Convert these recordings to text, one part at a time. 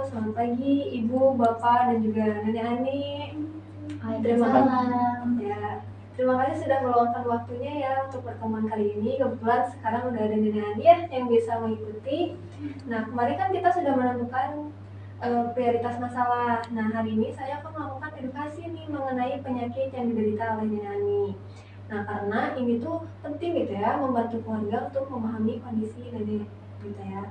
selamat pagi Ibu, Bapak, dan juga Nenek Ani. Terima kasih. Waalaikumsalam. Ya, terima kasih sudah meluangkan waktunya ya untuk pertemuan kali ini. Kebetulan sekarang udah ada Nenek Ani ya yang bisa mengikuti. Nah, kemarin kan kita sudah menentukan prioritas masalah. Nah, hari ini saya akan melakukan edukasi nih mengenai penyakit yang diderita oleh Nenek Ani. Nah, karena ini tuh penting gitu ya, membantu keluarga untuk memahami kondisi nenek gitu ya.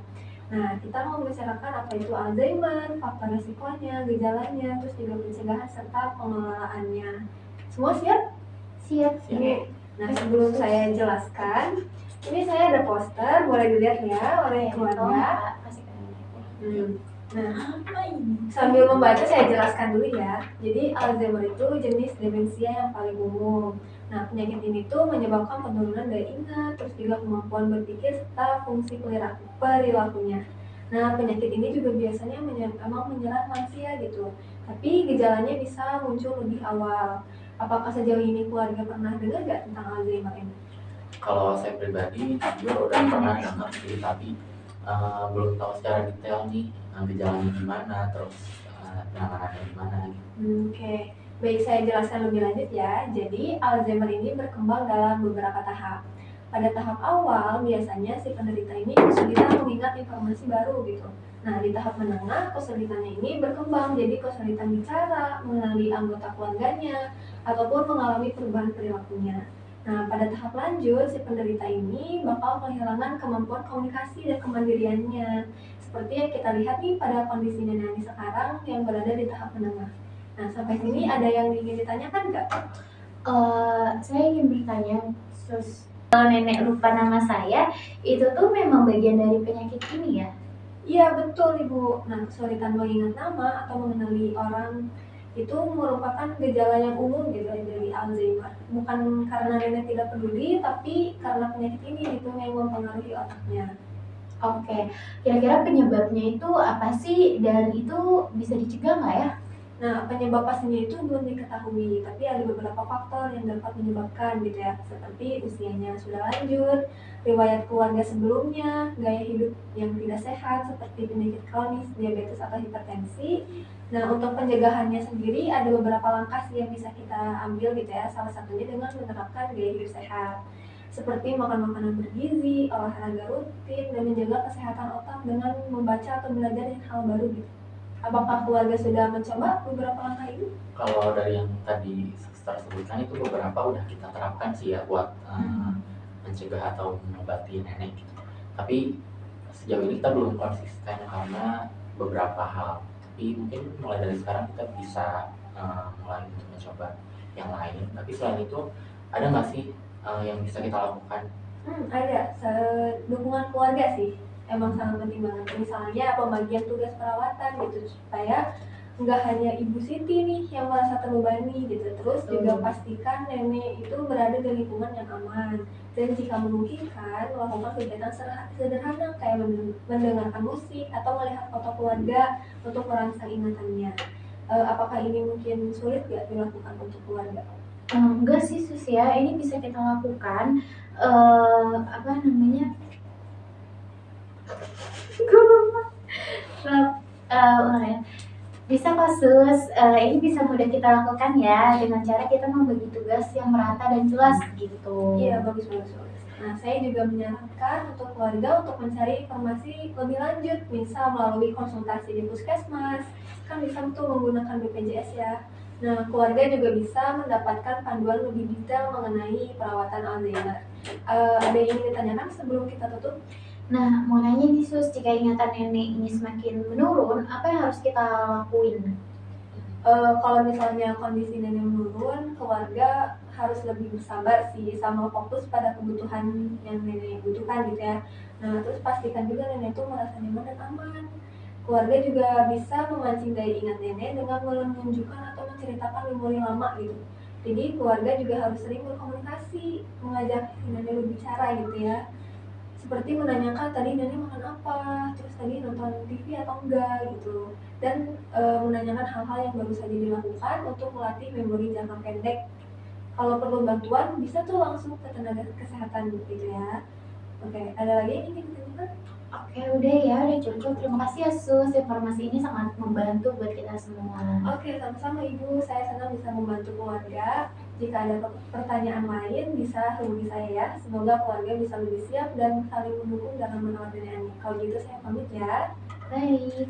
Nah, kita mau membicarakan apa itu Alzheimer, faktor resikonya, gejalanya, terus juga pencegahan serta pengelolaannya. Semua siap? Siap. Oke. Nah, sebelum saya jelaskan, ini saya ada poster, boleh dilihat ya oleh keluarga. Nah, sambil membaca saya jelaskan dulu ya. Jadi Alzheimer itu jenis demensia yang paling umum. Nah, penyakit ini tuh menyebabkan penurunan daya ingat, terus juga kemampuan berpikir serta fungsi perilakunya. Nah, penyakit ini juga biasanya memang menyerang lansia gitu. Tapi gejalanya bisa muncul lebih awal. Apakah sejauh ini keluarga pernah dengar nggak tentang Alzheimer ini? Kalau saya pribadi jujur udah pernah dengar sih, tapi belum tahu secara detail nih gejalanya gimana, terus penanganannya gimana gitu. Oke. Baik, saya jelaskan lebih lanjut ya. Jadi, Alzheimer ini berkembang dalam beberapa tahap. Pada tahap awal, biasanya si penderita ini kesulitan mengingat informasi baru gitu. Nah, di tahap menengah, kesulitannya ini berkembang jadi kesulitan bicara, mengenali anggota keluarganya, ataupun mengalami perubahan perilakunya. Nah, pada tahap lanjut, si penderita ini bakal kehilangan kemampuan komunikasi dan kemandiriannya. Seperti yang kita lihat nih pada kondisi nenek Ani sekarang yang berada di tahap menengah. Nah, sampai sini ada yang ingin ditanyakan nggak? Saya ingin bertanya, Sus. Kalau nenek lupa nama saya, itu tuh memang bagian dari penyakit ini ya? Iya, betul Ibu. Nah, kesulitan mengingat nama atau mengenali orang itu merupakan gejala yang umum gitu ya dari Alzheimer. Bukan karena nenek tidak peduli, tapi karena penyakit ini gitu yang mempengaruhi otaknya. Oke, kira-kira penyebabnya itu apa sih? Dan itu bisa dicegah nggak ya? Nah, penyebab pastinya itu belum diketahui, tapi ada beberapa faktor yang dapat menyebabkan gitu ya, seperti usianya sudah lanjut, riwayat keluarga sebelumnya, gaya hidup yang tidak sehat seperti penyakit kronis, diabetes atau hipertensi. Nah, untuk pencegahannya sendiri ada beberapa langkah sih yang bisa kita ambil gitu ya, salah satunya dengan menerapkan gaya hidup sehat. Seperti makan makanan bergizi, olahraga rutin, dan menjaga kesehatan otak dengan membaca atau belajar hal baru gitu. Apakah keluarga sudah mencoba beberapa langkah ini? Kalau dari yang tadi suster sebutkan itu beberapa udah kita terapkan sih ya buat mencegah atau mengobati nenek gitu. Tapi sejauh ini kita belum konsisten karena beberapa hal. Tapi mungkin mulai dari sekarang kita bisa mulai untuk mencoba yang lain. Tapi selain itu ada nggak sih yang bisa kita lakukan? Ada. Dukungan keluarga sih emang sangat penting banget. Misalnya pembagian tugas perawatan gitu supaya nggak hanya Ibu Siti nih yang merasa terbebani gitu. Terus juga pastikan nenek itu berada di lingkungan yang aman. Dan jika memungkinkan, melakukan kegiatan sederhana kayak mendengarkan musik atau melihat foto keluarga untuk merangsang ingatannya. Apakah ini mungkin sulit nggak dilakukan untuk keluarga? Enggak sih Sus ya, ini bisa kita lakukan. Apa namanya? Gue lupa. Ulang ya. Bisa kok Sus, ini bisa mudah kita lakukan ya dengan cara kita membagi tugas yang merata dan jelas gitu. Iya, bagus. Nah, saya juga menyarankan untuk keluarga untuk mencari informasi lebih lanjut, misal melalui konsultasi di puskesmas, kan bisa tuh menggunakan BPJS ya. Nah, keluarga juga bisa mendapatkan panduan lebih detail mengenai perawatan Alzheimer. Ada yang ingin ditanyakan sebelum kita tutup? Nah, mau nanya nih Sus, jika ingatan nenek ini semakin menurun, apa yang harus kita lakuin? Kalau misalnya kondisi nenek menurun, keluarga harus lebih bersabar sih, sama fokus pada kebutuhan yang nenek butuhkan gitu ya. Nah, terus pastikan juga nenek itu merasa nyaman dan aman. Keluarga juga bisa memancing daya ingat nenek dengan menunjukkan atau menceritakan memori lama gitu. Jadi keluarga juga harus sering berkomunikasi, mengajak nenek berbicara gitu ya. Seperti menanyakan tadi nenek makan apa, terus tadi nonton TV atau enggak gitu. Dan menanyakan hal-hal yang baru saja dilakukan untuk melatih memori jangka pendek. Kalau perlu bantuan bisa tuh langsung ke tenaga kesehatan gitu ya. Oke, ada lagi yang ingin ditanyakan? Oke, udah ya, udah cukup. Terima kasih ya Sus, informasi ini sangat membantu buat kita semua. Oke, sama-sama Ibu. Saya senang bisa membantu keluarga. Jika ada pertanyaan lain, bisa hubungi saya ya. Semoga keluarga bisa lebih siap dan saling mendukung dalam merawat nenek. Kalau gitu saya pamit ya. Baik.